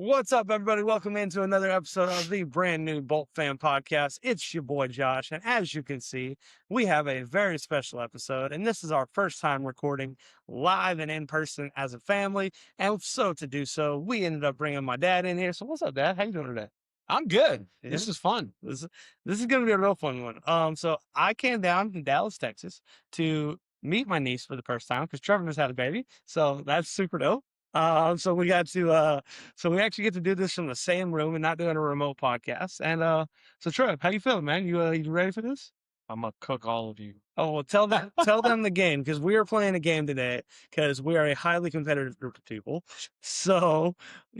What's up, everybody? Welcome into another episode of the brand new Bolt Fan Podcast. It's your boy Josh, and as you can see, we have a very special episode, and this is our first time recording live and in person as a family. And so to do so, we ended up bringing my dad in here. So what's up, Dad? How you doing today? I'm good. Yeah. This is fun. This is gonna be a real fun one. So I came down from Dallas, Texas, to meet my niece for the first time because Trevor just had a baby, so that's super dope. So we got to so we actually get to do this from the same room and not doing a remote podcast. And so Trev, how you feeling, man? You ready for this? I'm gonna cook all of you. Oh, well, tell them the game because we are playing a game today because we are a highly competitive group of people. So,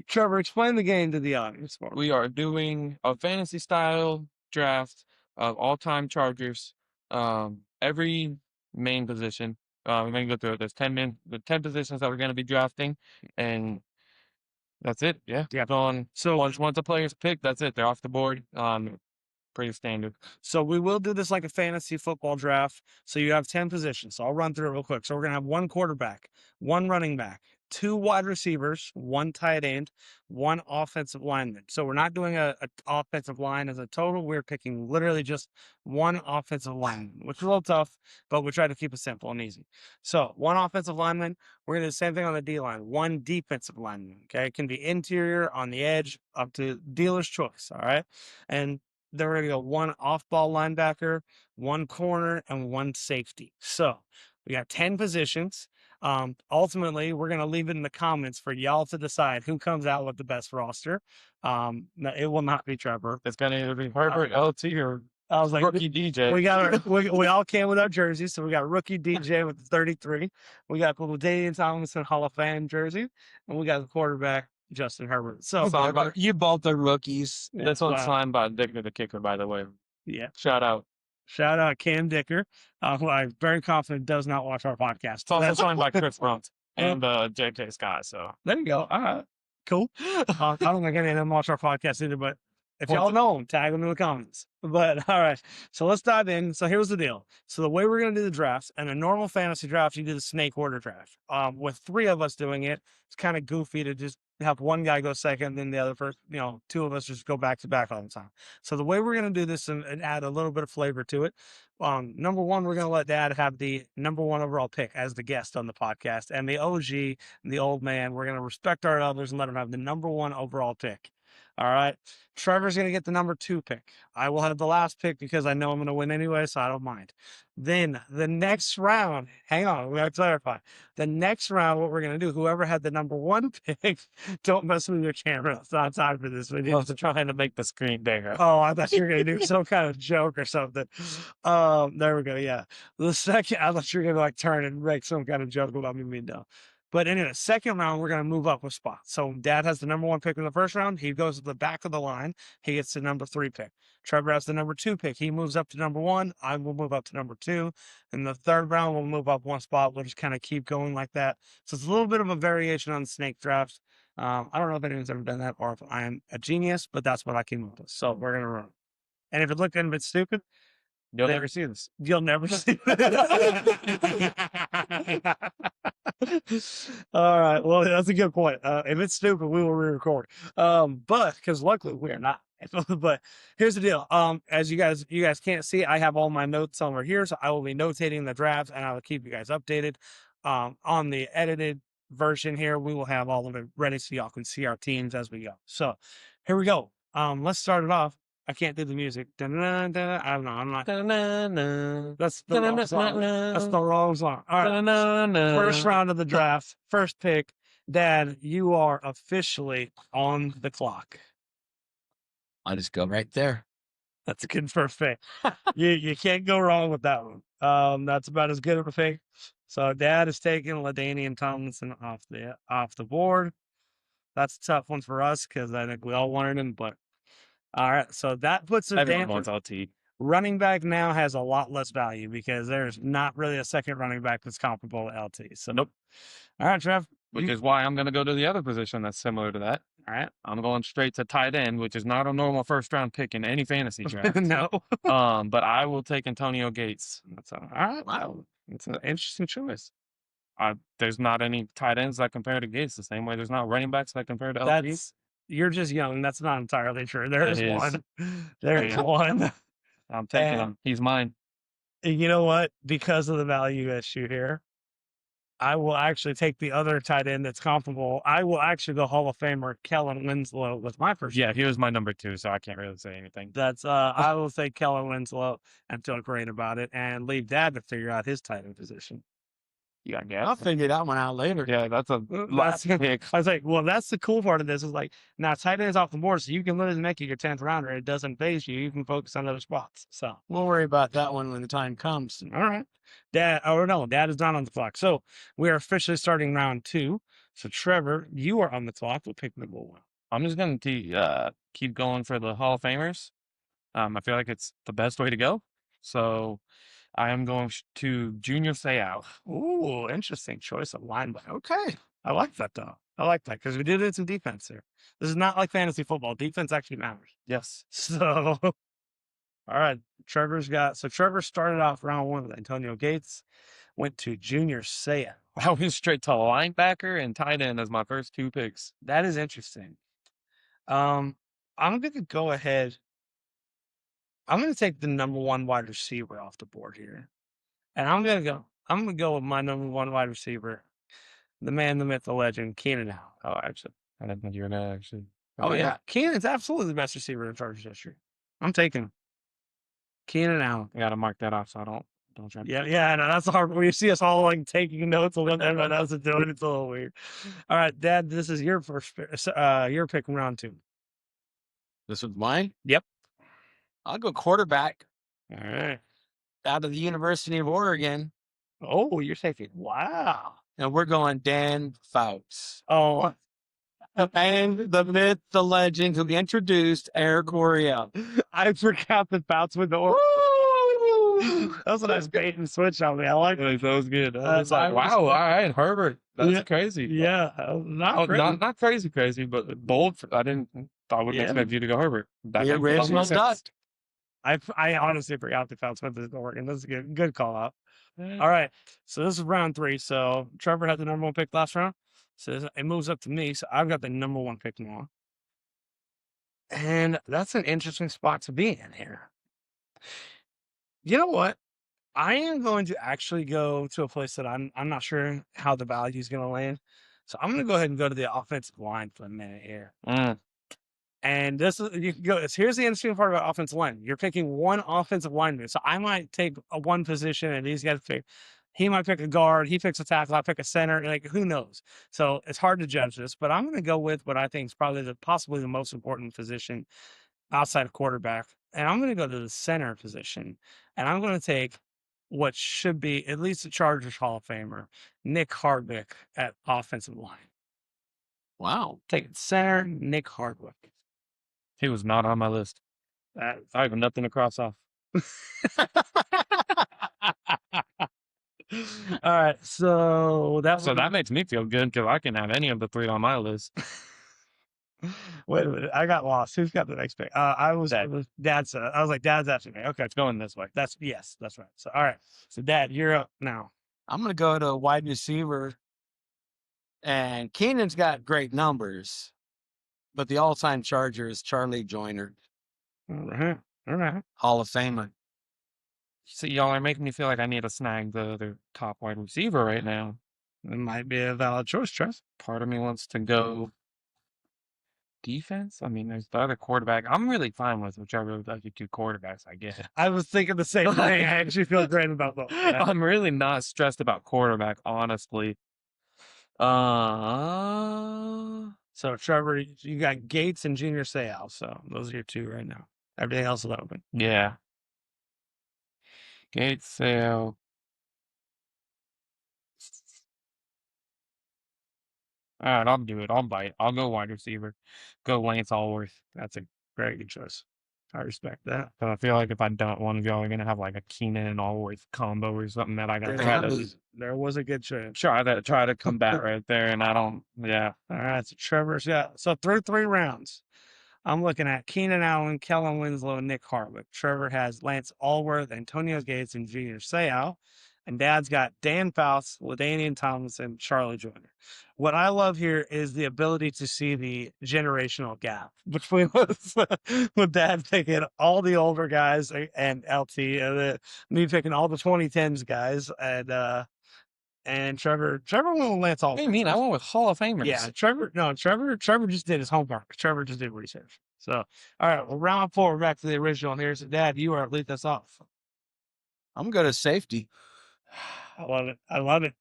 Trevor, explain the game to the audience for me. We are doing a fantasy style draft of all-time Chargers. Every main position. We're gonna go through it. There's 10 positions that we're gonna be drafting, and that's it. Yeah. Yeah. So once a player's picked, that's it. They're off the board. Pretty standard. So we will do this like a fantasy football draft. So you have 10 positions. So I'll run through it real quick. So we're going to have one quarterback, one running back, two wide receivers, one tight end, one offensive lineman. So we're not doing a offensive line as a total. We're picking literally just one offensive lineman, which is a little tough, but we try to keep it simple and easy. So one offensive lineman, we're going to do the same thing on the D line, one defensive lineman. Okay. It can be interior, on the edge, up to dealer's choice. All right. And then we're going to go one off-ball linebacker, one corner, and one safety. So we got 10 positions. Ultimately, we're going to leave it in the comments for y'all to decide who comes out with the best roster. It will not be Trevor. It's gonna either be Herbert, LT, or I was like, rookie DJ. we got we all came with our jerseys. So we got rookie DJ with the 33. We got Daniel Tomlinson Hall of Fame jersey, and we got the quarterback Justin Herbert. So You both are rookies. Yeah, This one's wow. signed by Dicker the kicker, by the way. Yeah. Shout out. Shout out Cam Dicker, who I'm very confident does not watch our podcast. It's also signed by Chris Brunt and JK Scott. So There you go. All right. Cool. I don't think any of them watch our podcast either, but if y'all know them, tag them in the comments. But all right. So let's dive in. So here's the deal. So the way we're going to do the drafts, and a normal fantasy draft, you do the snake order draft. With three of us doing it, it's kind of goofy to just have one guy go second, then the other first, two of us just go back to back all the time. So the way we're going to do this and add a little bit of flavor to it. Number one, we're going to let Dad have the number one overall pick as the guest on the podcast, and the OG, the old man, we're going to respect our elders and let him have the number one overall pick. All right. Trevor's going to get the number two pick. I will have the last pick because I know I'm going to win anyway, so I don't mind. Then the next round, hang on, we got to clarify. The next round, what we're going to do, whoever had the number one pick, don't mess with your camera. It's not time for this video. I'm trying to make the screen bigger. Oh, I thought you were going to do some kind of joke or something. There we go. Yeah. The second, I thought you were going to like turn and make some kind of joke about me being dumb. But anyway, second round, we're going to move up a spot. So Dad has the number one pick in the first round. He goes to the back of the line. He gets the number three pick. Trevor has the number two pick. He moves up to number one. I will move up to number two. In the third round, we'll move up one spot. We'll just kind of keep going like that. So it's a little bit of a variation on the snake draft. I don't know if anyone's ever done that or if I am a genius, but that's what I came up with. So we're going to run. And if it looked a bit stupid, You'll never see this. You'll never see it. All right. Well, that's a good point. If it's stupid, we will re-record. But because luckily we are not. But here's the deal. As you guys can't see, I have all my notes over here, so I will be notating the draft and I will keep you guys updated. On the edited version here, we will have all of it ready so y'all can see our teams as we go. So here we go. Let's start it off. I can't do the music. I don't know. I'm not. That's the wrong song. That's the wrong song. All right. First round of the draft. First pick. Dad, you are officially on the clock. I'll just go right there. That's a good first pick. you can't go wrong with that one. That's about as good of a pick. So Dad is taking LaDainian Tomlinson off the board. That's a tough one for us because I think we all wanted him, but. All right, so that puts a Everyone damper. wants LT. Running back now has a lot less value because there's not really a second running back that's comparable to LT. So Nope. All right, Trev. Which is why I'm going to go to the other position that's similar to that. All right. I'm going straight to tight end, which is not a normal first round pick in any fantasy draft. No. But I will take Antonio Gates. All right. Wow. It's an interesting choice. There's not any tight ends that compare to Gates the same way there's not running backs that compare to LT. you're just young. That's not entirely true. There It is is. one. There is Yeah. one. I'm taking And- him. He's mine. And you know what? Because of the value issue here, I will actually take the other tight end that's comparable. I will actually go Hall of Famer Kellen Winslow with my first. Yeah, he was my number 2, so I can't really say anything. That's I will say Kellen Winslow and feel great about it, and leave Dad to figure out his tight end position. You got I'll gas? figure that one out later. Yeah, that's a last pick. I was like, well, that's the cool part of this is like now tight end's off the board, so you can literally make it your 10th rounder. It doesn't phase you. You can focus on other spots. So We'll worry about that one when the time comes. all right, Dad. Oh no, Dad is not on the clock. So we are officially starting round 2. So Trevor, you are on the clock. We'll pick number 1. I'm just going to keep going for the Hall of Famers. I feel like it's the best way to go. So I am going to Junior Seau. Ooh, interesting choice of linebacker. Okay, I like that though. I like that because we did it in defense here. This is not like fantasy football. Defense actually matters. Yes. So, all right, Trevor started off round 1 with Antonio Gates, went to Junior Seau. I went straight to linebacker and tight end as my first 2 picks. That is interesting. I'm going to go ahead. I'm going to take the number 1 wide receiver off the board here, and I'm going to go with my number 1 wide receiver, the man, the myth, the legend, Keenan Allen. Oh, actually, I didn't think you were going to actually. Oh yeah, Keenan's absolutely the best receiver in Chargers history. I'm taking him. Keenan Allen. I got to mark that off so I don't try to. Yeah, no, that's hard. When you see us all like taking notes on what everyone else is doing, it's a little weird. All right, Dad, this is your first your pick in round 2. This was mine? Yep. I'll go quarterback All right. out of the University of Oregon. Oh, you're taking wow. And we're going Dan Fouts. Oh, And the myth, the legend who introduced Eric Oriel. I forgot the bouts with the That was a nice bait and switch on me. I like it. That was good. I was I like, was- wow, all right, Herbert. That's Yeah. crazy. Yeah, not Oh, crazy. not crazy, but bold. I wouldn't Yeah. expect you to go Herbert. That The makes a lot original more sense. duck. I honestly forgot the Fouts with the Oregon. This is a good call out. All right. So this is round 3. So Trevor had the number 1 pick last round. So it moves up to me. So I've got the number 1 pick now. And that's an interesting spot to be in here. You know what? I am going to actually go to a place that I'm not sure how the value is going to land. So I'm going to go ahead and go to the offensive line for a minute here. And this is you can go. Here's the interesting part about offensive line. You're picking one offensive lineman. So I might take a one position, and these guys pick. He might pick a guard. He picks a tackle. I pick a center. Like who knows? So it's hard to judge this. But I'm going to go with what I think is probably possibly the most important position outside of quarterback, and I'm going to go to the center position, and I'm going to take what should be at least a Chargers Hall of Famer, Nick Hardwick at offensive line. Wow. Take center, Nick Hardwick. He was not on my list. I have nothing to cross off. All right, so that makes me feel good because I can have any of the 3 on my list. Wait a minute, I got lost. Who's got the next pick? I was Dad's. I was like, Dad's after me. Okay, It's going this way. that's right. So all right, so Dad, you're up now. I'm going to go to a wide receiver. And Keenan's got great numbers, but the all-time Charger is Charlie Joyner, All right. Hall of Famer. See, y'all are making me feel like I need to snag the other top wide receiver right now. It might be a valid choice, Tress. Part of me wants to go defense. I mean, there's the other quarterback. I'm really fine with whichever of the 2 quarterbacks I get. I was thinking the same thing. I actually feel great about both. Yeah. I'm really not stressed about quarterback, honestly. So Trevor, you got Gates and Junior Seau. So those are your 2 right now. Everything else is open. Yeah. Gates, Sale. All right, I'll do it. I'll bite. I'll go wide receiver. Go Lance Allworth. That's a very good choice. I respect that. But I feel like if I don't want to go, I'm gonna have like a Keenan and Allworth combo or something that I got to try to There was a good choice. try to combat right there, and I don't. Yeah. All right, so Trevor's got so through 3 rounds. I'm looking at Keenan Allen, Kellen Winslow, and Nick Hardwick. Trevor has Lance Allworth, Antonio Gates, and Junior Seau. and Dad's got Dan Faust, LaDainian Tomlinson, Charlie Joyner. What I love here is the ability to see the generational gap between us, with Dad picking all the older guys and LT, and then me picking all the 2010s guys, and Trevor went with Lance What do you mean? I Alford. went with Hall of Famers. Yeah, Trevor just did his homework. Trevor just did research. So, all right, well, round 4, we're back to the original here. So, Dad, you are lead us off. I'm going to safety. I love it. I love it.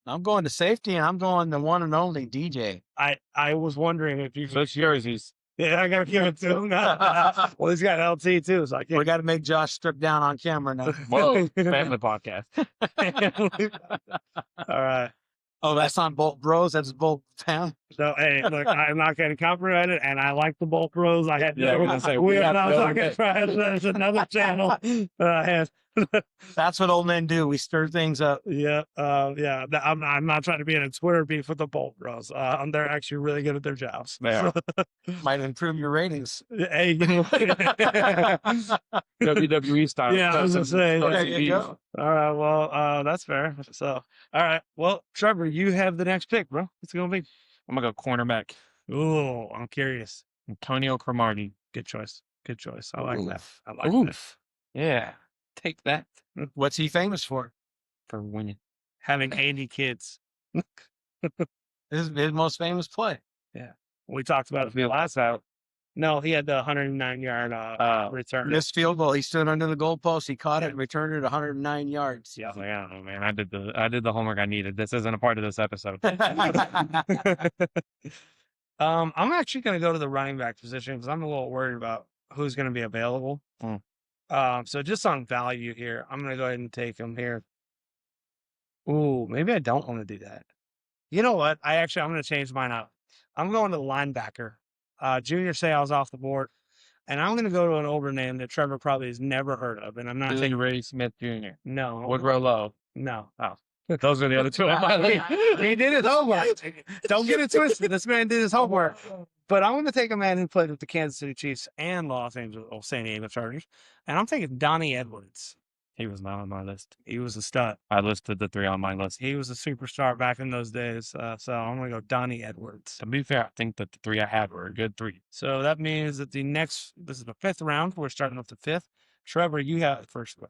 I'm going to safety, and I'm going the one and only DJ. I was wondering if you. Switch jerseys. Yeah, I gotta give it to him. Well, he's got LT too, so I We can't. got to make Josh strip down on camera now. Whoa, family podcast. All right. Oh, that's on Bolt Bros. That's Bolt Town. So, hey, look, I'm not getting copyrighted, and I like the Bolt Bros. I had Yeah, I was gonna say, we we are have not to- talking trash. There's another channel that I have. That's what old men do. We stir things up. Yeah, yeah. I'm not trying to be in a Twitter beef with the Bolt Bros. They're actually really good at their jobs. They are. Might improve your ratings. Hey, WWE style. Yeah, I was gonna say, There you go. all right. Well, that's fair. So, all right. Well, Trevor, you have the next pick, bro. What's it gonna be? I'm gonna go cornerback. Oh, I'm curious. Antonio Cromartie. Good choice. Good choice. I like that. Oof. I like that. Oof. Yeah. Take that What's he famous for? for winning. Having 80 kids. His most famous play. We talked about it Field. last out. No, he had the 109-yard return. Missed field goal. He stood under the goalpost. He caught it and returned it 109 yards. Yeah. I was like, I don't know, man. I did the homework I needed. This isn't a part of this episode. I'm actually going to go to the running back position because I'm a little worried about who's going to be available. So just on value here, I'm going to go ahead and take him here. Ooh, maybe I don't want to do that. You know what? I'm going to change mine up. I'm going to the linebacker. Junior Seau's off the board. And I'm going to go to an older name that Trevor probably has never heard of. And I'm not Billy taking. Ray Smith Jr. No. Woodrow Lowe. No. Those are the other two on my list. He did his homework. Don't get it twisted. This man did his homework. But I'm going to take a man who played with the Kansas City Chiefs and San Diego Chargers. And I'm taking Donnie Edwards. He was not on my list. He was a stud. I listed the 3 on my list. He was a superstar back in those days. So I'm going to go Donnie Edwards. To be fair, I think that the 3 I had were a good 3. So that means that this is the 5th round. We're starting with the 5th. Trevor, you have the first pick.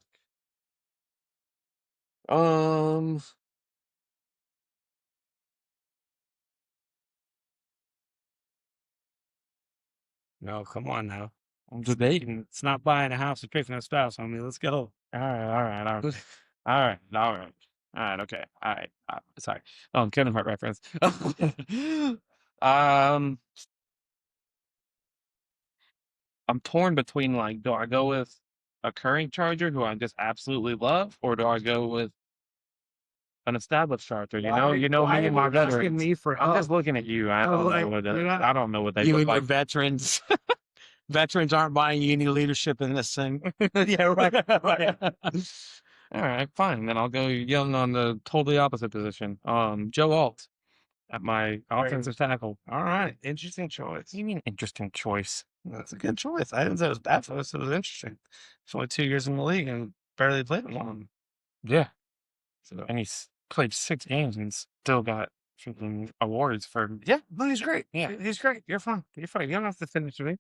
No, come on now. I'm debating. It's not buying a house or picking a spouse, homie. Let's go. All right. Okay. All right. Sorry. Oh, Kevin Hart reference. I'm torn between like, do I go with a current Charger who I just absolutely love, or do I go with an established Charger? You know me and my veterans. Me for I'm help. just looking at you. I Oh, don't like, know what you're not- I don't know what they You look and your like. veterans. Veterans aren't buying you any leadership in this thing. Yeah, right. All right, fine. Then I'll go young on the totally opposite position. Joe Alt at my offensive tackle. All right. Interesting choice. What do you mean interesting choice? That's a good choice. I didn't say it was bad for us. It was interesting. It's only 2 years in the league and barely played one. Yeah. So And he's played 6 games and still got freaking awards for. yeah, no, he's great. Yeah. He's great. You're fine. You're fine. You don't have to finish with me.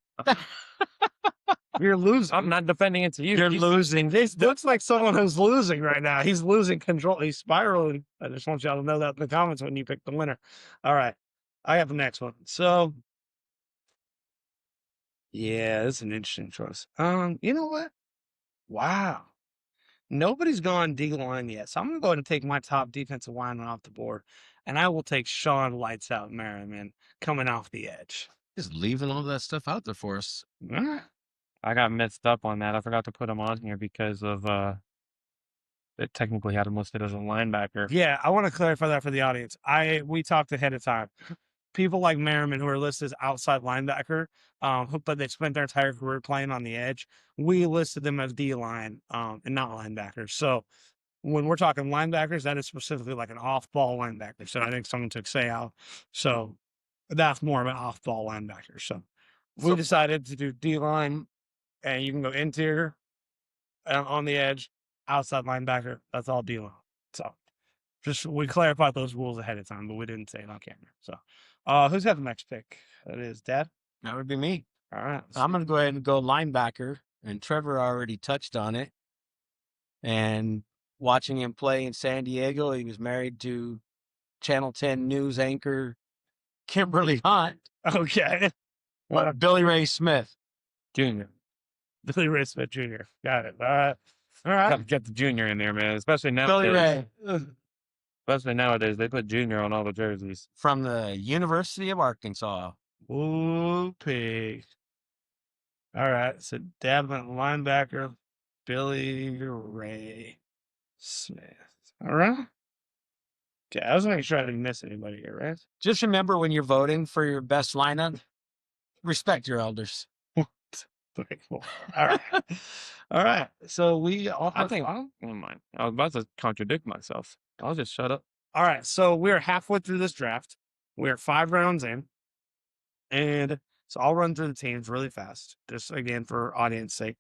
You're losing. I'm not defending it to you. You're He's- losing. This looks like someone who's losing right now. He's losing control. He's spiraling. I just want y'all to know that in the comments when you pick the winner. All right. I have the next one. So, yeah, this is an interesting choice. You know what? Wow. Nobody's gone D line yet. So I'm going to go ahead and take my top defensive lineman off the board. And I will take Sean Lights Out Merriman coming off the edge. Just leaving all that stuff out there for us. I got messed up on that. I forgot to put him on here because of it technically had him listed as a linebacker. Yeah, I want to clarify that for the audience. We talked ahead of time. People like Merriman who are listed as outside linebacker, but they spent their entire career playing on the edge. We listed them as D line and not linebackers. So when we're talking linebackers, that is specifically like an off-ball linebacker. So I think someone took Seau. So that's more of an off-ball linebacker. So we decided to do D line, and you can go interior on the edge, outside linebacker. That's all D line. So just we clarified those rules ahead of time, but we didn't say it on camera. So who's got the next pick? That is Dad. That would be me. All right. I'm going to go ahead and go linebacker, and Trevor already touched on it. And watching him play in San Diego, he was married to Channel 10 news anchor Kimberly Hunt, Okay. Billy Ray Smith. Junior. Billy Ray Smith Jr. Got it. All right. All right. Gotta get the junior in there, man. Especially Billy nowadays. Ray Especially nowadays, they put junior on all the jerseys. from the University of Arkansas. Ooh, pig. All right. So Dad went linebacker, Billy Ray Smith. All right. Okay, I was making sure I didn't miss anybody here, right? Just remember when you're voting for your best lineup, respect your elders. 3, 4. All right. All right. So we all I think, never mind. I was about to contradict myself. I'll just shut up. all right. So we're halfway through this draft. We're 5 rounds in. And so I'll run through the teams really fast, just again for audience sake.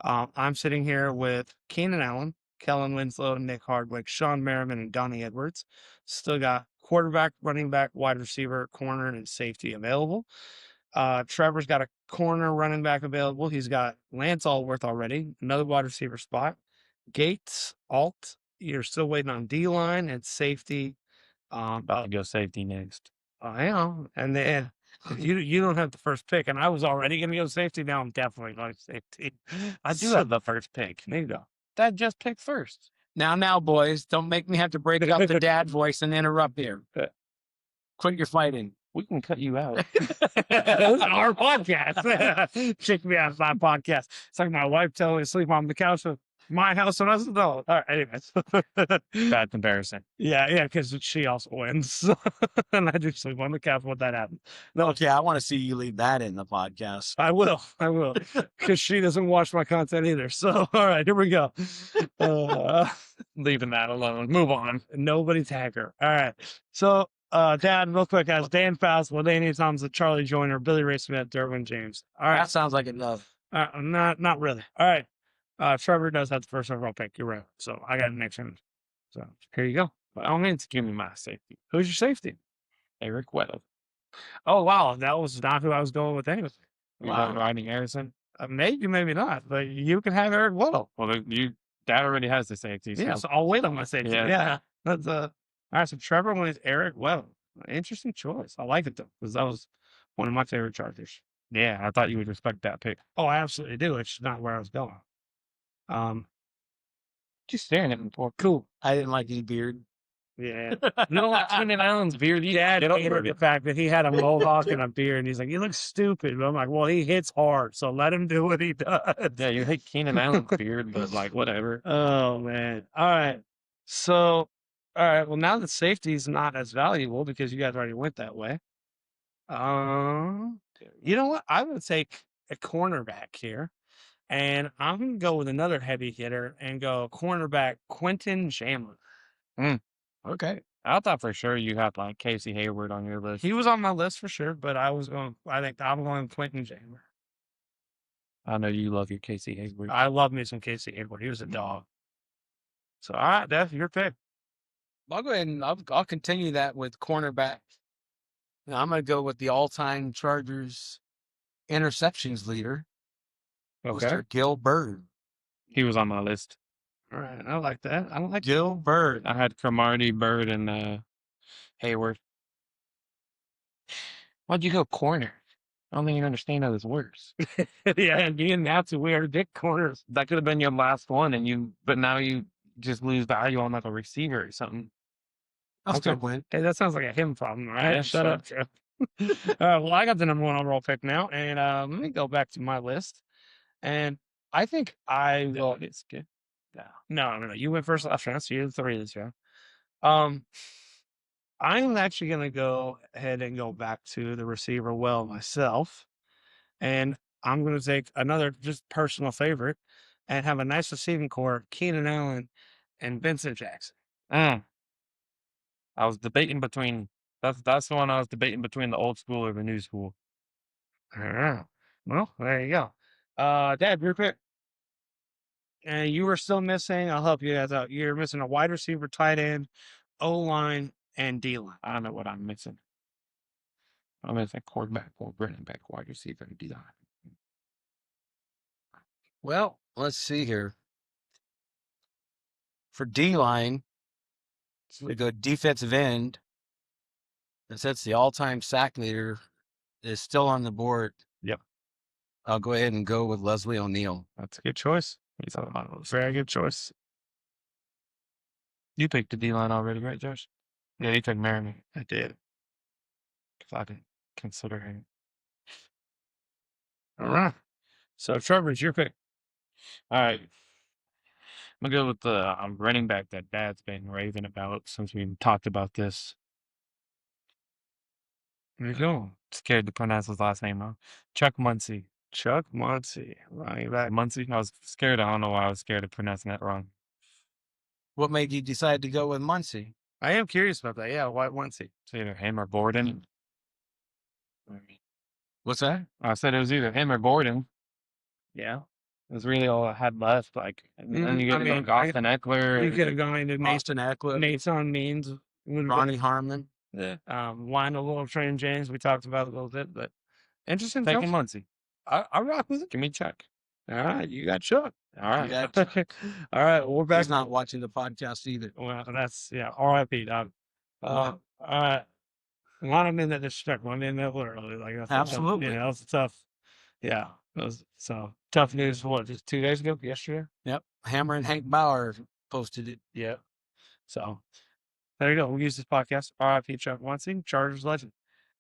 I'm sitting here with Keenan Allen, Kellen Winslow, Nick Hardwick, Sean Merriman, and Donnie Edwards. Still got quarterback, running back, wide receiver, corner, and safety available. Trevor's got a corner running back available. He's got Lance Allworth already, another wide receiver spot. Gates, Alt, you're still waiting on D-line and safety. About to go safety next. I am. And then you don't have the first pick, and I was already going to go safety. Now I'm definitely going safety. I do have the first pick. There you go. Dad just picked first. Now, boys, don't make me have to break up the dad voice and interrupt here. Quit your fighting. We can cut you out. This is our podcast. Check me out, my podcast. It's like my wife telling me to sleep on the couch of my house when I was adult. All right, anyways. Bad comparison. Yeah, because she also wins. And I do sleep on the couch when that happens. No, Okay, I want to see you leave that in the podcast. I will. Because she doesn't watch my content either. So, all right, here we go. Leaving that alone. Move on. Nobody tag her. All right. So, Dad, real quick, guys. Dan Faust, Ladainian Thompson, Charlie Joyner, Billy Ray Smith, Derwin James. All right. That sounds like enough. Not really. All right. Trevor does have the first overall pick. You're right. So I got an next one. So here you go. By all means, give me my safety. Who's your safety? Eric Weddle. Oh, wow. That was not who I was going with anyway. You Wow. want Rodney Harrison? Maybe, maybe not. But you can have Eric Weddle. Well, Dad already has the safety. So. Yeah, so I'll wait on my safety. Yeah. Yeah. That's all right. So Trevor went Eric Weddle. Interesting choice. I like it though, because that was one of my favorite Chargers. Yeah, I thought you would respect that pick. Oh, I absolutely do. It's not where I was going. Just staring at me for Cool. I didn't like his beard. Yeah. You don't like Keenan Allen's beard. You Dad get hated over the it. fact that he had a mohawk and a beard, and he's like, "You look stupid." But I'm like, "Well, he hits hard, so let him do what he does." Yeah, you hate Keenan Allen's beard, but like whatever. Oh man. All right. So, all right. Well, now that safety is not as valuable because you guys already went that way. You know what? I'm gonna take a cornerback here, and I'm gonna go with another heavy hitter and go cornerback Quentin Jamler. Okay. I thought for sure you had like Casey Hayward on your list. He was on my list for sure, but I think I'm going Quentin Jamler. I know you love your Casey Hayward. I love me some Casey Hayward. He was a dog. So, all right, Def, your pick. I'll go ahead and I'll continue that with cornerback. Now, I'm going to go with the all-time Chargers interceptions leader, Mr. Gil Bird. He was on my list. All right, I like that. I like Gil Bird. I had Cromartie, Bird, and Hayward. Why'd you go corner? I don't think you understand how this works. Yeah, and you didn't have to wear dick corners. That could have been your last one, but now you just lose value on like a receiver or something. I'll still Okay. win. Hey, that sounds like a him problem, all right? Yeah, Shut sure. up, Jeff. Well, I got the number 1 overall pick now, and let me go back to my list. And I think I will. It's good. No. You went first last round, so you're the 3 this round. I'm actually going to go ahead and go back to the receiver well myself. And I'm going to take another just personal favorite and have a nice receiving core, Keenan Allen and Vincent Jackson. I was debating between that's the one I was debating between the old school or the new school. All right. Well, there you go. Dad, your pick. And you were still missing. I'll help you guys out. You're missing a wide receiver, tight end, O line, and D line. I don't know what I'm missing. I'm missing quarterback, running back, wide receiver, and D-line. Well, let's see here. For D line, we go defensive end. And since the all-time sack leader is still on the board, Yep. I'll go ahead and go with Leslie O'Neal. That's a good choice. He's a very good choice. You picked the D-line already, right, Josh? Yeah, you took Merriman. I did. Because I didn't consider him. All right. So, Trevor, it's your pick. All right. I'm going to go with the running back that Dad's been raving about since we talked about this. There you go. Scared to pronounce his last name, though. Chuck Muncie. Chuck Muncie, running back. Muncie? I was scared. I don't know why I was scared of pronouncing that wrong. What made you decide to go with Muncie? I am curious about that. Yeah, why Muncie? It's either him or Borden. What's that? I said it was either him or Borden. Yeah. It was really all I had left. Like, and then you I get mean, Austin Eckler. You could have gone into Mason Eckler, Nathan Means, Ronnie Harmon. Yeah. Lionel of Train James. We talked about it a little bit, but interesting. Taking Muncie. I rock with it. Give me Chuck. All right, you got Chuck. All right. Yeah. All right, we're back. He's not watching the podcast either. Well, that's R.I.P. Dog. All right. A lot of men that disrespect one in that literally like that's Absolutely. Tough, that's tough. Yeah. So tough news. What, just 2 days ago? Yesterday? Yep. Hammer and Hank Bauer posted it. Yeah. So there you go. We'll use this podcast. R.I.P. Chuck Muncie, Chargers legend.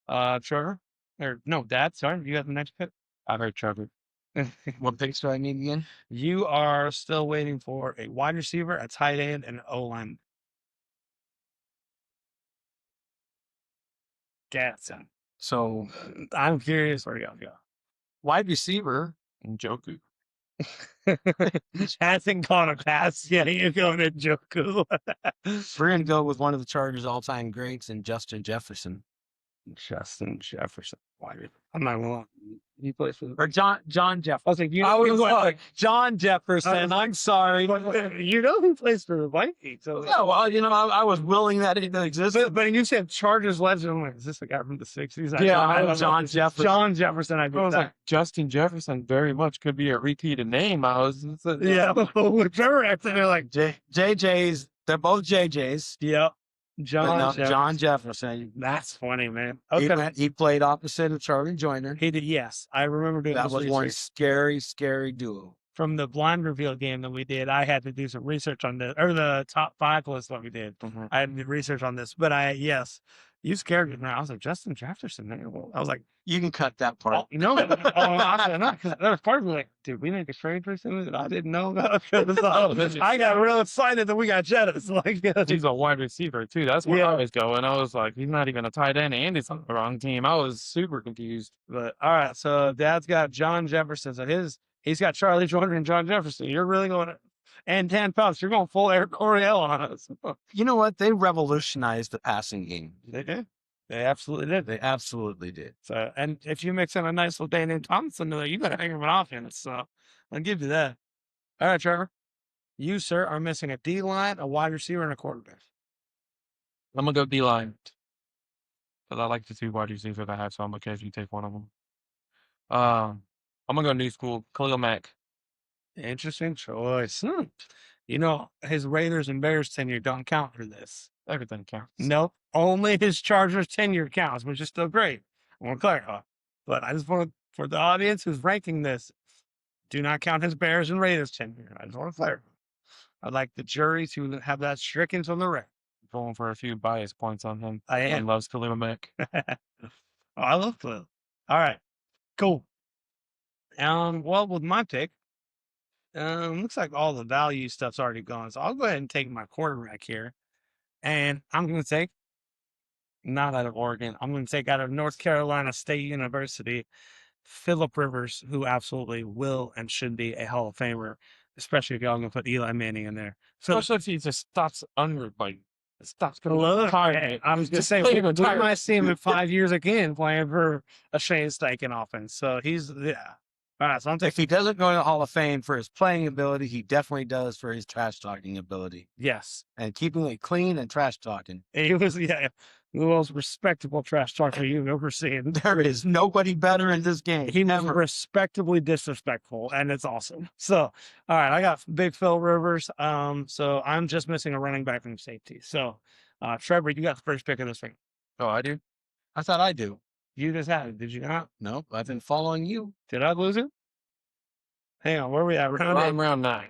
Trevor, or no, Dad. Sorry, you got the next pick. I've heard Trevor. What picks do I need again? You are still waiting for a wide receiver, a tight end, and an O-line. Gatson. So I'm curious where you go. wide receiver. Njoku. Hasn't gone a pass yet. You're going to Joku. We're going to go with one of the Chargers' all-time greats and Justin Jefferson. Justin Jefferson. Why? I'm not gonna lie. He plays for the Or John Jefferson. I was like, I was like, like, John Jefferson. I'm sorry. you know who plays for the Vikings. So Yeah, well, I was willing that it existed. but you said Chargers legend. I'm like, is this a guy from the 60s? Yeah, I don't know. John Jefferson. John Jefferson. I I was like, Justin Jefferson very much could be a repeated name. I was, yeah, Trevor acted like, JJ's. They're both JJ's. yeah, But John. no, Jefferson. John Jefferson. That's funny, man. He, Okay, he played opposite of Charlie Joyner. he did. Yes, I remember doing That this was one research. scary, scary duo. From the blind reveal game that we did. I had to do some research on the top 5 list that we did. Mhm. I had to do research on this, but you scared me. Man. I was like, Justin Jefferson. I was like, You can cut that part. oh, no, I said, no, because there was part of me like, dude, we need to trade for something that I didn't know about. I got real excited that we got Jettis. Like, he's a wide receiver too. That's where Yeah. I was going. I was like, he's not even a tight end, and he's on the wrong team. I was super confused. but all right, so Dad's got John Jefferson. So he's got Charlie Joyner and John Jefferson. You're really going and 10 pounds. You're going full Eric Coryell on us. You know what? They revolutionized the passing game. They did. They absolutely did. They absolutely did. So, and if you mix in a nice little Daniel Thompson, you got a hang of an offense. So, I'll give you that. All right, Trevor. You, sir, are missing a D line, a wide receiver, and a quarterback. I'm gonna go D-line. Because I like the 2 wide receivers I have, so I'm okay if you take one of them. I'm gonna go new school, Khalil Mack. Interesting choice. His Raiders and Bears tenure don't count for this. Everything counts. Nope. Only his Chargers tenure counts, which is still great. I want to clarify. But I just want for the audience who's ranking this, do not count his Bears and Raiders tenure. I just want to clarify. I'd like the jury to have that stricken from the record. Going for a few bias points on him. I He am. loves Khalil Mack. I love Khalil. All right. Cool. Well, with my pick, looks like all the value stuff's already gone. So I'll go ahead and take my quarterback here. And I'm going to take, not out of Oregon, I'm going to take out of North Carolina State University, Phillip Rivers, who absolutely will and should be a Hall of Famer, especially if y'all going to put Eli Manning in there. So, Especially if he just stops under, like, stops look, tired. I was just saying, Play we him entire- might see him in 5 years again playing for a Shane Steichen offense. So he's, yeah. All right, so I'm taking If he doesn't go in the Hall of Fame for his playing ability, he definitely does for his trash talking ability yes. and keeping it clean and trash talking. He was the most respectable trash talker you've ever seen. There is nobody better in this game. He was Never. respectably disrespectful, and it's awesome. So, all right, I got Big Phil Rivers. So I'm just missing a running back from safety. So, Trevor, you got the first pick of this thing. Oh, I do. I thought I do. You just had it, did you not? Nope, I've been following you. Did I lose it? Hang on, where are we at? Round I'm eight? round 9.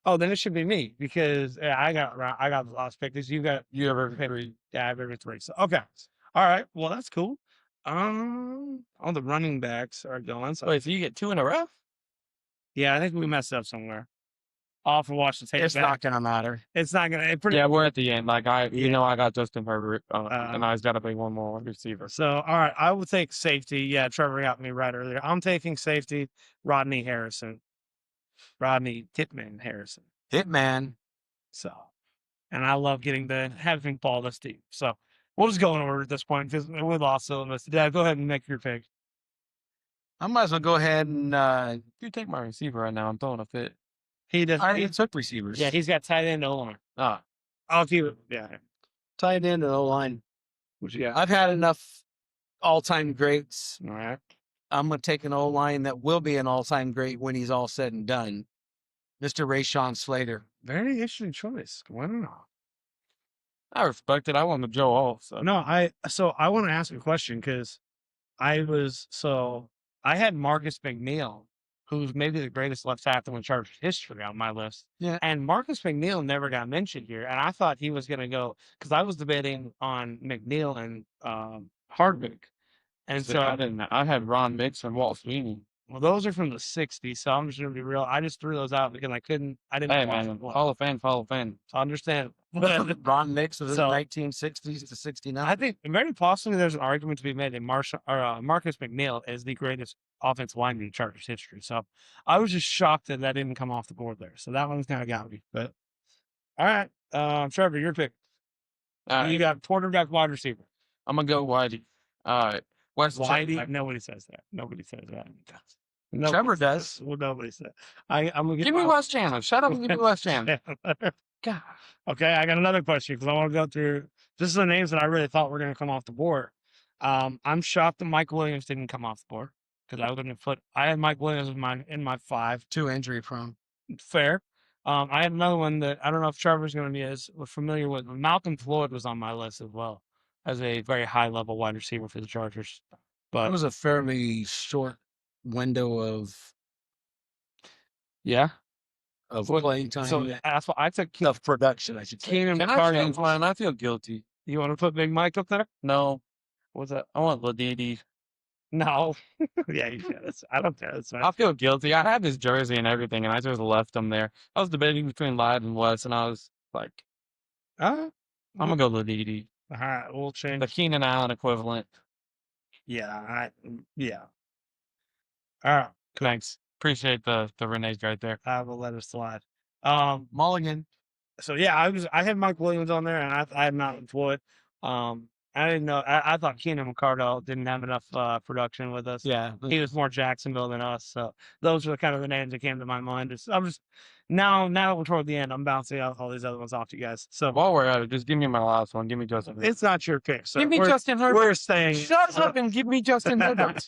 Oh, then it should be me because I got the last pick. This you got. You ever three? Yeah, I have every 3. So okay, all right. Well, that's cool. All the running backs are going. So Wait, so you get 2 in a row? yeah, I think we messed up somewhere. I'll have to watch the tape. It's back. not gonna matter. It's not gonna. It pretty. Yeah, we're at the end. Like I Yeah. got Justin Herbert, and I got to be one more receiver. So all right, I will take safety. Yeah, Trevor got me right earlier. I'm taking safety. Rodney Harrison. Rodney Titman Harrison. Hitman. So, and I love having Paul this deep. So we'll just go in order at this point because we lost syllabus. Dad, go ahead and make your pick. I might as well go ahead and If you take my receiver right now, I'm throwing a fit. He does. I already took receivers. Yeah, he's got tight end O-line. Ah, I'll keep it. Yeah. tight end and O line. What you got? I've had enough all-time greats. All right. I'm gonna take an O line that will be an all-time great when he's all said and done. Mr. Rashawn Slater. Very interesting choice. Why not? I respect it. I want the Joe Alt. So. No, I want to ask a question because I had Marcus McNeil, who's maybe the greatest left tackle in Chargers history on my list. Yeah. And Marcus McNeil never got mentioned here. And I thought he was gonna go because I was debating on McNeil and Hardwick. And so I had Ron Mix and Walt Sweeney. well, those are from the 60s, so I'm just gonna be real. I just threw those out because I didn't Hey watch man, them. Hall of Fame. So I understand. But Ron Mix was in So- 1960s to 69. I think very possibly there's an argument to be made that Marcus McNeil is the greatest offensive lineman in Chargers history. So I was just shocked that didn't come off the board there. So that one's kind of got me. But all right, Trevor, your pick. All You right, got quarterback, wide receiver. I'm gonna go Whitey. All right, West Whitey. Nobody says that. Nobody says that. Trevor does. Well, nobody says. I'm gonna Give me West Chandler. Shut up and give me West Chandler. God. Okay, I got another question because I want to go through. This is the names that I really thought were going to come off the board. I'm shocked that Mike Williams didn't come off the board because I wouldn't have put. I had Mike Williams in my 5. Too injury prone. Fair. I had another one that I don't know if Trevor's going to be as familiar with. Malcolm Floyd was on my list as well as a very high level wide receiver for the Chargers. But That was a fairly short window of yeah, playing time. so that's what I took. of production, I should say. Keenan Can I McCardle. change mine? I feel guilty. You want to put Big Mike up there? No. What's that? I want Ladidi. No. Yeah, you can. I don't care. That's fine. I feel guilty. I have his jersey and everything, and I just left him there. I was debating between Lyde and West, and I was like, Uh, I'm gonna go Ladidi, all right, we'll change. the Keenan Allen equivalent. Yeah, yeah. All right, Thanks. Appreciate the Renee's right there. I will let it slide. Mulligan. So yeah, I had Mike Williams on there, and I had Malcolm Floyd. I didn't know. I thought Keenan McCardle didn't have enough production with us. Yeah. He was more Jacksonville than us. So those were kind of the names that came to my mind. I'm just now that we're toward the end, I'm bouncing out all these other ones off to you guys. So While we're at it, just give me my last one. Give me Justin Herbert. it's not your pick. So Give me we're, Justin Herbert. we're staying. Shut up and give me Justin Herbert.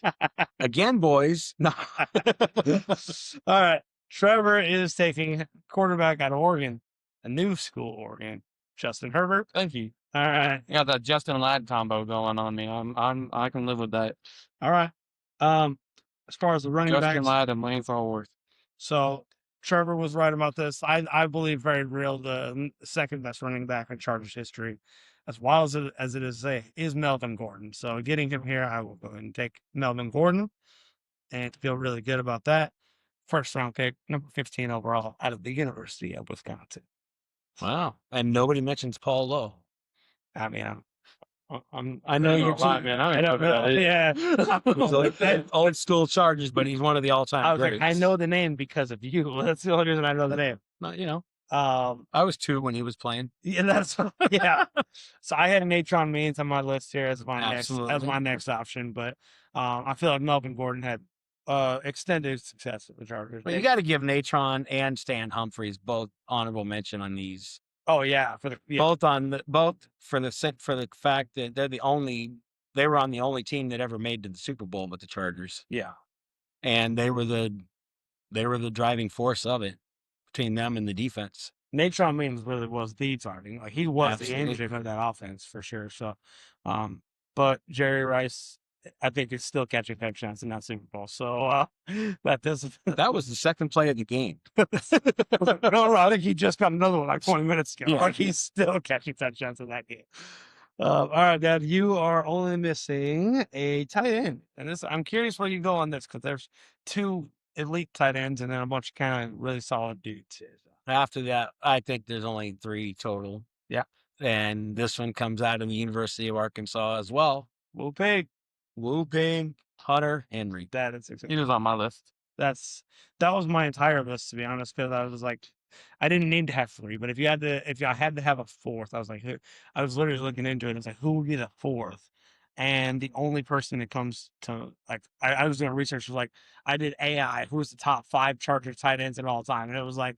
Again, boys. No. All right. Trevor is taking quarterback out of Oregon, a new school Oregon, Justin Herbert. Thank you. All right. You got that Justin Ladd combo going on me. I can live with that. All right. As far as the running Justin backs, Ladd and Lane Thorworth. so Trevor was right about this. I believe very real the second best running back in Chargers history, as wild as it is Melvin Gordon. So getting him here, I will go ahead and take Melvin Gordon, and feel really good about that. First round pick, number 15 overall, out of the University of Wisconsin. Wow. And nobody mentions Paul Lowe. I mean, I know you're lying, man. I ain't talking about it. Yeah. Old school Chargers, but he's one of the all-time I was greats. like, I know the name because of you. That's the only reason I know the name. Not, you know, I was 2 when he was playing. Yeah, that's yeah. So I had Natron Means on my list here as my Absolutely. next option, but I feel like Melvin Gordon had extended success of the Chargers. But you got to give Natron and Stan Humphries both honorable mention on these. Oh yeah, Both for the fact that they were on the only team that ever made to the Super Bowl with the Chargers, yeah. and they were the driving force of it between them and the defense. Natron Means really was the starting. Like he was the Absolutely. engine of that offense for sure. So, but Jerry Rice, I think, is still catching touchdowns in that Super Bowl. So that doesn't. That was the second play of the game. No, I think he just got another one like 20 minutes ago. Yeah. Like he's still catching touchdowns in that game. All right, Dad, you are only missing a tight end, and I'm curious where you go on this because there's 2 elite tight ends and then a bunch of kind of really solid dudes. After that, I think there's only 3 total. Yeah. And this one comes out of the University of Arkansas as well. Whooping Hunter Henry. That is He was on my list. that was my entire list, to be honest, because I was like, I didn't need to have 3, but if I had to have a 4th, I was like, I was literally looking into it. And it's like, who would be the 4th? And the only person that comes to like, I was doing research, was like, I did AI, who's the top 5 Chargers tight ends in all time, and it was like,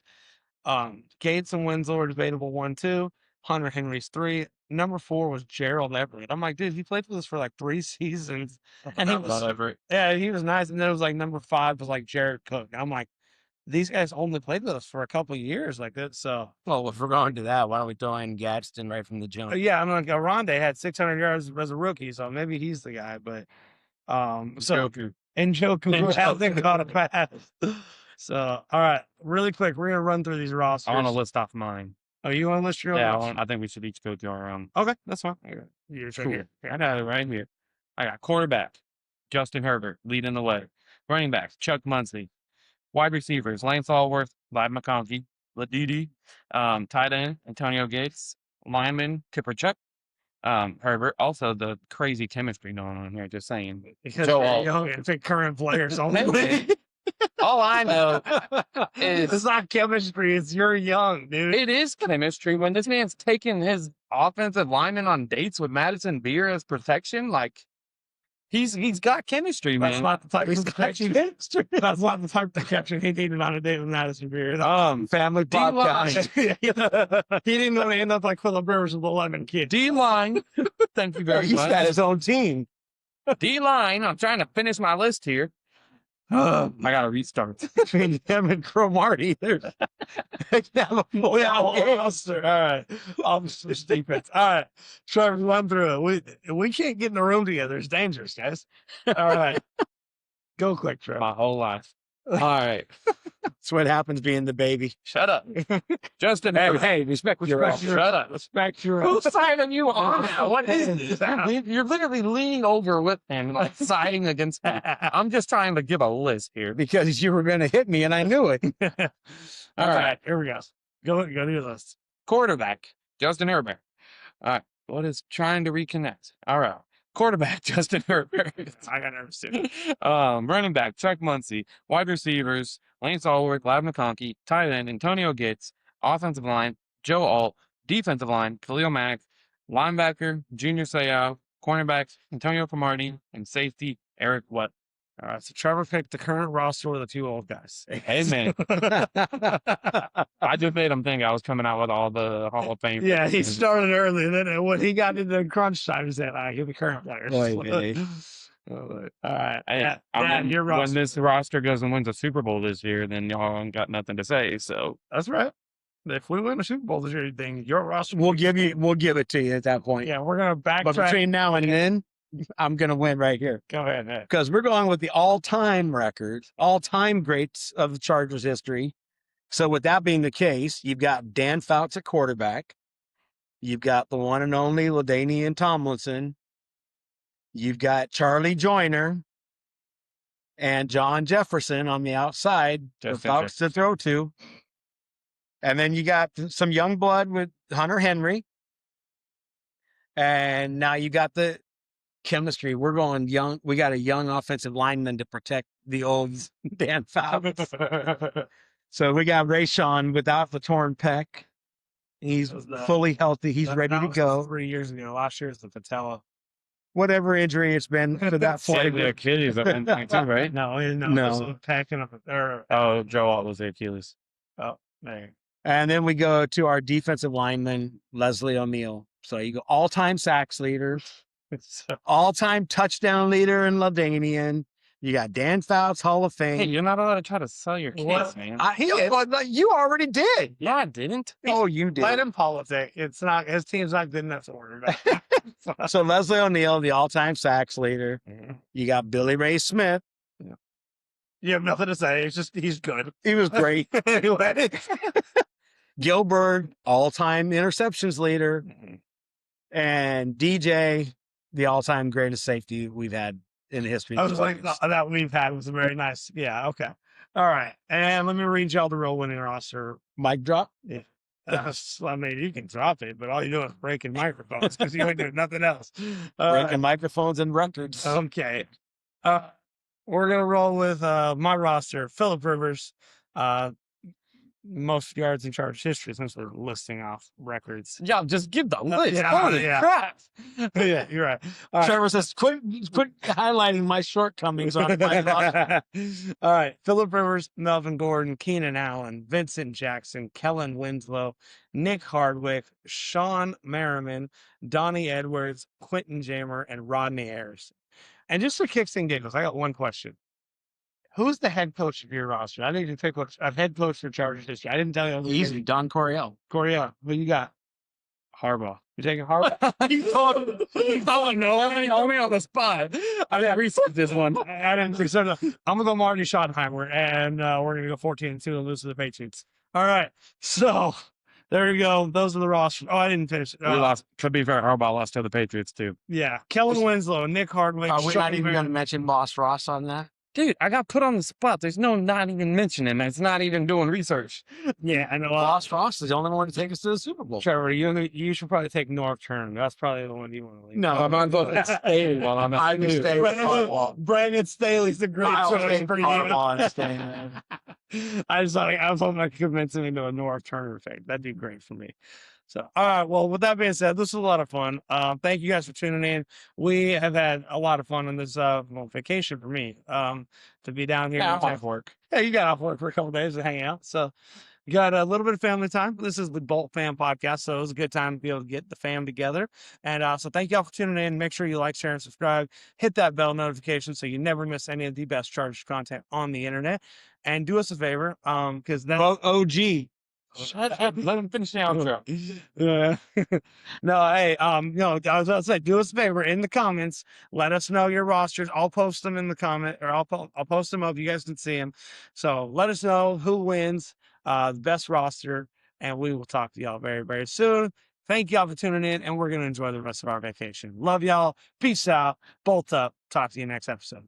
Gates and Winslow are debatable 1, 2. Hunter Henry's 3. Number 4 was Gerald Everett. I'm like, dude, he played with us for like 3 seasons, and he was Everett. yeah, he was nice. And then it was like number 5 was like Jared Cook. I'm like, these guys only played with us for a couple of years like that. So Well, if we're going to that, why don't we throw in Gadsden right from the jump? yeah, I'm like, Rondé had 600 yards as a rookie, so maybe he's the guy. But so Joku. Njoku hasn't caught a pass. So all right, really quick, we're gonna run through these rosters. I want to list off mine. Oh, you want to list your own? Yeah, roster? I think we should each go through our own. Okay, that's fine. You're Cool. here. I got it right here. I got quarterback, Justin Herbert, leading the way. Running backs, Chuck Muncie. Wide receivers, Lance Allworth, Ladd McConkey, Ladidi. Tight end, Antonio Gates. Lineman, Tipper Chuck. Herbert. Also, the crazy chemistry going on here, just saying. Because Joe they're Alt. young and pick current players only. All I know is It's not chemistry. It's you're young, dude. it is chemistry when this man's taking his offensive lineman on dates with Madison Beer as protection. Like he's got chemistry, That's man. not the type of protection. That's not the type of protection he needed on a date with Madison Beer. Family D-line. He didn't want to end up like Philip Rivers with the lemon kid. D line. Thank you very He's much. got his own team. D line. I'm trying to finish my list here. I gotta restart. Between him and Cromartie, there's have a full roster. All right, officers defense. All right, Trevor, run through it. We can't get in a room together. It's dangerous, guys. All right, go quick, Trevor. My whole life. All right. That's what happens being the baby. Shut up. Justin Hey, Herbert. hey, respect your Respect your- Shut up. Respect your Whose side are you on now? What is this? You're literally leaning over with him, like siding against me. I'm just trying to give a list here. because you were going to hit me and I knew it. All right, here we go. Go to your list. Quarterback, Justin Herbert. All right. What is trying to reconnect? All right. Quarterback, Justin Herbert. I got nervous too. Running back, Chuck Muncie. Wide receivers, Lance Allworth, Ladd McConkey. Tight end, Antonio Gates. Offensive line, Joe Alt. Defensive line, Khalil Mack. Linebacker, Junior Seau. Cornerback, Antonio Cromartie. And safety, Eric What. All right, so Trevor picked the current roster with the 2 old guys. Hey, man. I just made him think I was coming out with all the Hall of Fame. Yeah, he started early, and then when he got into crunch time, he said, "I give the current players." Boy, baby. All right, Hey, yeah, I mean, your when roster. this roster goes and wins a Super Bowl this year, then y'all ain't got nothing to say. So That's right. If we win a Super Bowl this year, then your roster. We'll give it to you at that point. Yeah, we're gonna But backtrack. between now and then, I'm going to win right here. Go ahead. Ed. Because we're going with the all-time record, all-time greats of the Chargers history. So with that being the case, you've got Dan Fouts at quarterback. You've got the one and only LaDainian Tomlinson. You've got Charlie Joyner and John Jefferson on the outside for Justin Fouts to throw to. And then you got some young blood with Hunter Henry. And now you got the chemistry. We're going young. We got a young offensive lineman to protect the old Dan Fouts. So we got Rayshawn without the torn pec. He's Was that- fully healthy. He's ready That to was go. 3 years ago. Last year's the patella. whatever injury it's been to that Saved the point. Achilles at one point too, right? No, no, No. packing up. Or, Oh, Joe Alt was the Achilles. oh, there. And then we go to our defensive lineman, Leslie O'Neal. So you go all-time sacks leader, So, all-time touchdown leader in Ladanian. You got Dan Fouts, Hall of Hey, Fame. you're not allowed to try to sell your kids, What? man. You already did. Yeah, I didn't. Oh, you did. let him politic. It's not his team's not good enough to worry about. So Leslie O'Neal, the all-time sacks leader. You got Billy Ray Smith. You have nothing to say. It's just he's good. He was great. Anyway. Gilbert, all-time interceptions leader. And DJ, the all-time greatest safety we've had in the history. I of was like, sports. that we've had was very nice. Yeah, okay. All right. And let me read y'all the real winning roster. Mic drop. I mean, you can drop it, but all you do is breaking microphones because you ain't doing nothing else. Breaking microphones and records. Okay. We're going to roll with my roster. Phillip Rivers, most yards in Chargers history since we're listing off records. Yeah, just give the list. yeah, Holy yeah. crap. Yeah, you're right. All right. Trevor says, quit highlighting my shortcomings on my roster. All right. Phillip Rivers, Melvin Gordon, Keenan Allen, Vincent Jackson, Kellen Winslow, Nick Hardwick, Sean Merriman, Donnie Edwards, Quentin Jammer, and Rodney Harrison. And just for kicks and giggles, I got one question. Who's the head coach of your roster? I need to take a head coach for Chargers history. I didn't tell you. Easy. Don Coryell. Coryell. Who you got? Harbaugh. You taking Harbaugh? Oh, no. I'm on the spot. I didn't research this one. I didn't research it. I'm gonna go Marty Schottenheimer, and we're gonna go 14-2 and lose to the Patriots. All right, so there you go. Those are the roster. Oh, I didn't finish. We lost. To be fair, Harbaugh lost to the Patriots too. Yeah, Kellen Winslow, Nick Hardwick. Are we Sean not even going to Merriman. mention Boss Ross on that? Dude, I got put on the spot. There's no not even mentioning. It's not even doing research. Yeah, I know. Boss Ross is the only one to take us to the Super Bowl. Trevor, you should probably take North Turner. That's probably the one you want to leave. No, I'm on the stay while I'm I at just stay with Brandon, Harbaugh. Brandon Staley's the great I'll choice take for you. Harbaugh and stay, man. I was hoping I could convince him into a North Turner thing. That'd be great for me. So, all right. Well, with that being said, this was a lot of fun. Thank you guys for tuning in. We have had a lot of fun on this vacation for me. To be down here. Yeah, in I'm off work. Yeah, you got off work for a couple days to hang out. So you got a little bit of family time. This is the Bolt Fam Podcast, so it was a good time to be able to get the fam together. And so thank y'all for tuning in. Make sure you like, share, and subscribe. Hit that bell notification so you never miss any of the best Chargers content on the internet. And do us a favor, because then OG. Shut up. Let him finish the outro. Yeah. No, hey, I was about to say, do us a favor in the comments. Let us know your rosters. I'll post them in the comment, or I'll post them up. You guys can see them. So let us know who wins the best roster, and we will talk to y'all very, very soon. Thank y'all for tuning in, and we're gonna enjoy the rest of our vacation. Love y'all. Peace out. Bolt up. Talk to you next episode.